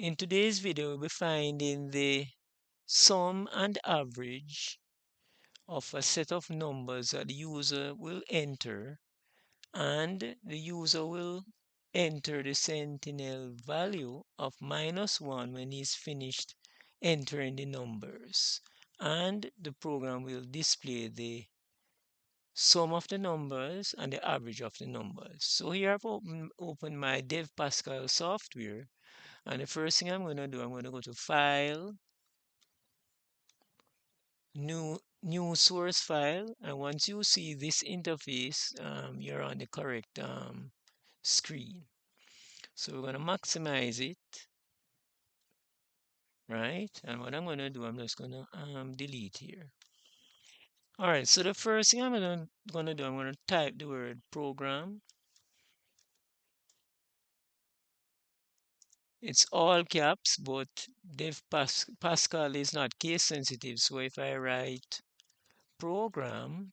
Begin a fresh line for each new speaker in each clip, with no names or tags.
In today's video, we'll be finding the sum and average of a set of numbers that the user will enter, and the user will enter the sentinel value of -1 when he's finished entering the numbers. And the program will display the sum of the numbers and the average of the numbers. So here I've opened my Dev Pascal software, and the first thing I'm going to do, I'm going to go to File, New Source File, and once you see this interface, you're on the correct screen. So we're going to maximize it, right? And what I'm going to do, I'm just going to delete here. All right, so the first thing I'm going to do, I'm going to type the word program. It's all caps, but Pascal is not case sensitive. So if I write program,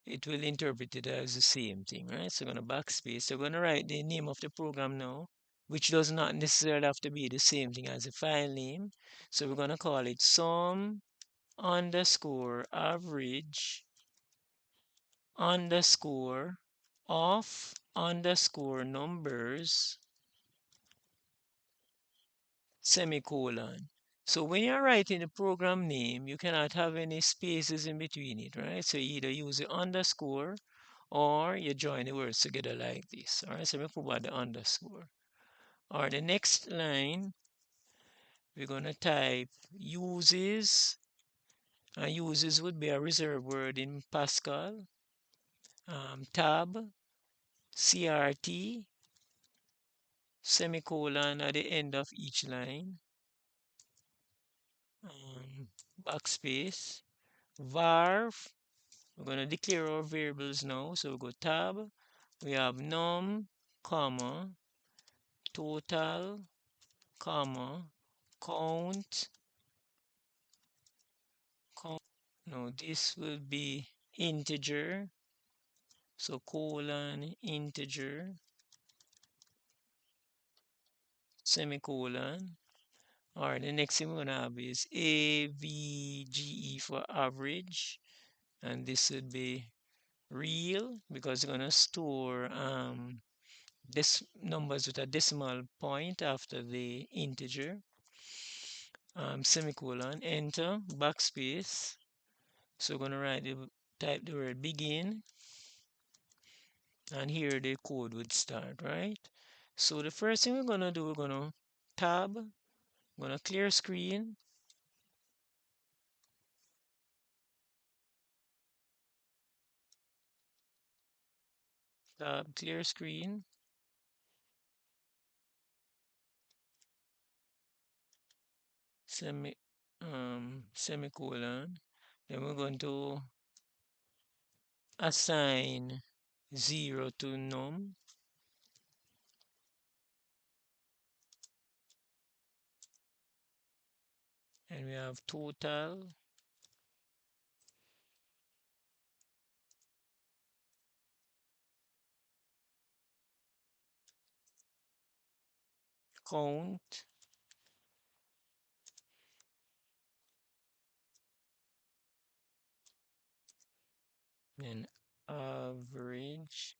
it will interpret it as the same thing, right? So I'm going to backspace. So I'm going to write the name of the program now, which does not necessarily have to be the same thing as the file name. So we're going to call it sum underscore average underscore of underscore numbers semicolon. So when you're writing the program name, you cannot have any spaces in between it, right? So you either use the underscore or you join the words together like this. All right, so we put about the underscore. Or the next line, we're going to type uses. And uses would be a reserved word in Pascal. Tab, CRT, semicolon at the end of each line. Backspace. Var, we're going to declare our variables now. So we go tab, we have num, comma, total, comma, count. No, this will be integer. So colon, integer, semicolon. All right, the next thing we're gonna have is AVGE for average. And this would be real because we're gonna store this numbers with a decimal point after the integer. Semicolon, enter, backspace. So we're gonna type the word begin, and here the code would start, right? So the first thing we're gonna do, we're gonna tab, we're gonna clear screen, tab, clear screen, semi semicolon. Then we're going to assign 0 to num, and we have total, count, and average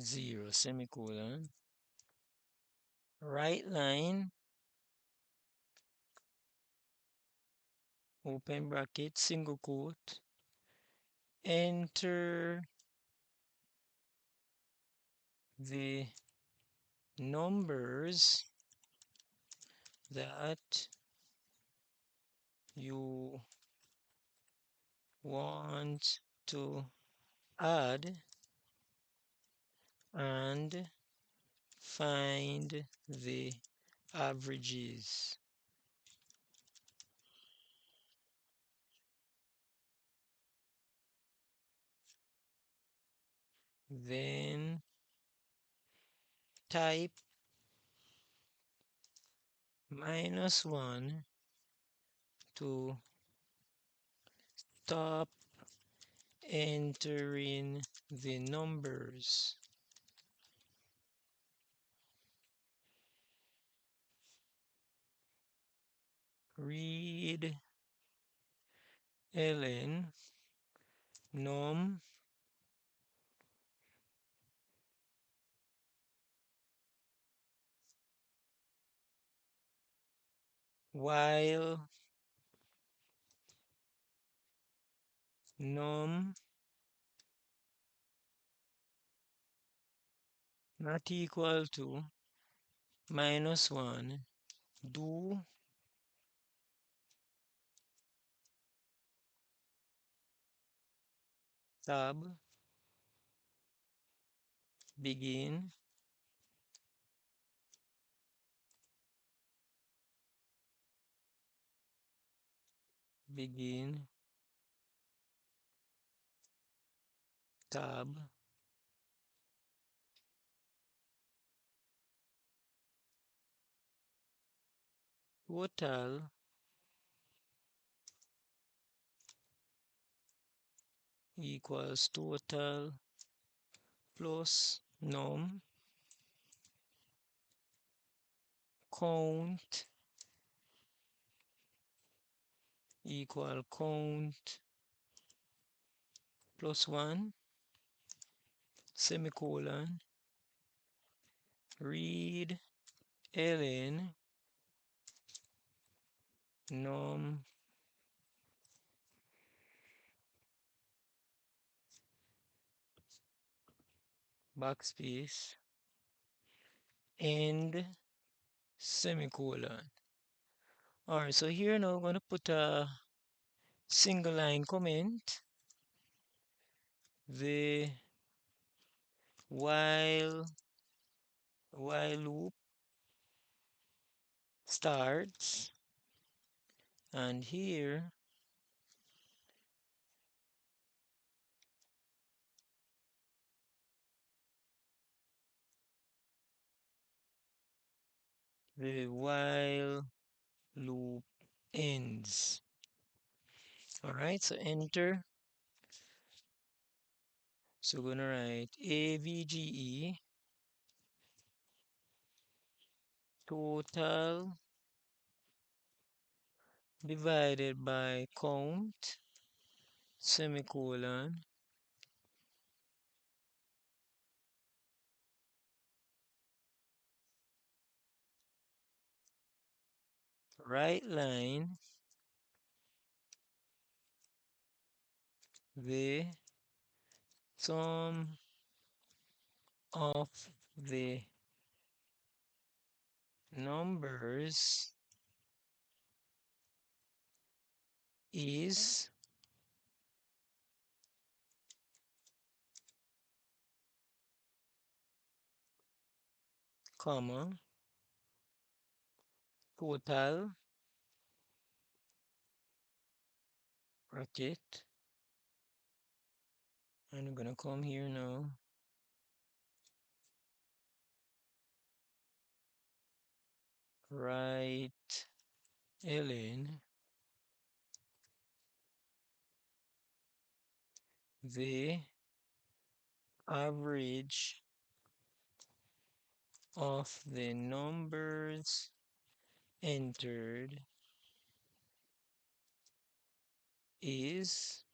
0 semicolon, right line, open bracket, single quote, enter the numbers that you want to add and find the averages. Then type -1 to stop entering the numbers. read ln num while num not equal to -1, do tab begin begin tab total equals total plus num count equal count plus 1 semicolon read ln num backspace end semicolon. Alright, so here now I'm going to put a single line comment. The while loop starts, and here the while loop ends. Alright, so enter. So we're gonna write AVGE total divided by count semicolon right line the sum of the numbers is comma total bracket, and I'm gonna come here now write ln the average of the numbers entered is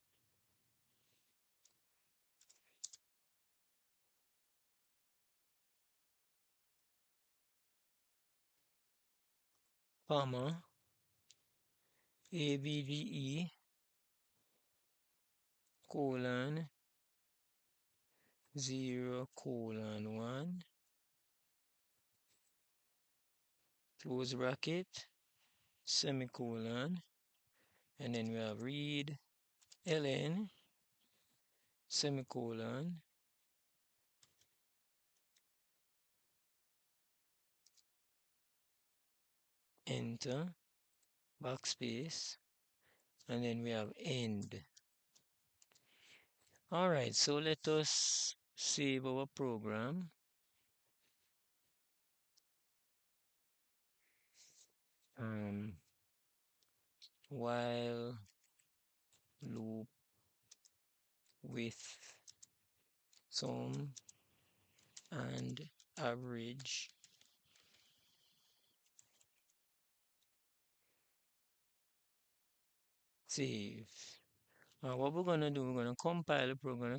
comma ABVE colon 0 colon 1 close bracket semicolon, and then we have read ln semicolon enter backspace, and then we have end. All right, so let us save our program. While loop with sum and average Save. What we're gonna do, we're gonna compile it. We're gonna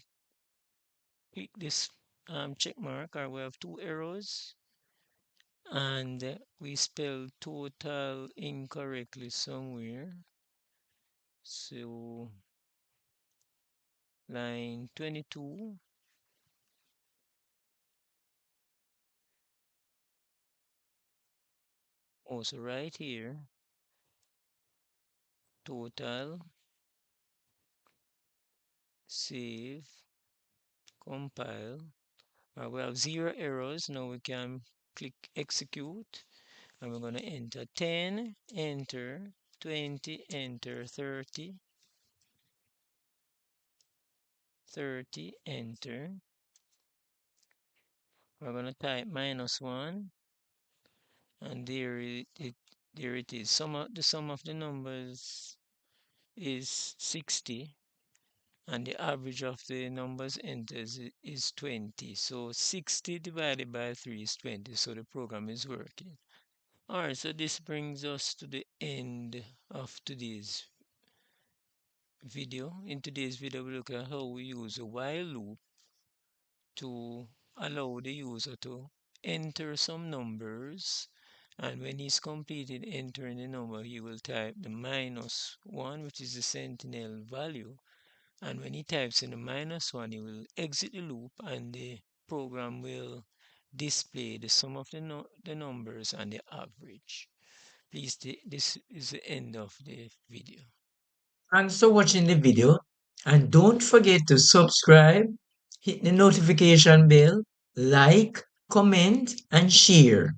click this check mark, or we have two arrows, and we spelled total incorrectly somewhere. So line 22, also right here, total, save, compile. We have zero errors. Now we can click execute, and we're going to enter 10, enter 20, enter 30, 30, enter. We're going to type -1, and there it is. The sum of the numbers is 60, and the average of the numbers entered is 20. So 60 divided by 3 is 20. So the program is working. All right, so this brings us to the end of today's video. In today's video, we look at how we use a while loop to allow the user to enter some numbers. And when he's completed entering the number, he will type the -1, which is the sentinel value. And when he types in the -1, he will exit the loop, and the program will display the sum of the numbers and the average. Please, this is the end of the video.
Thanks for watching the video, and don't forget to subscribe, hit the notification bell, like, comment, and share.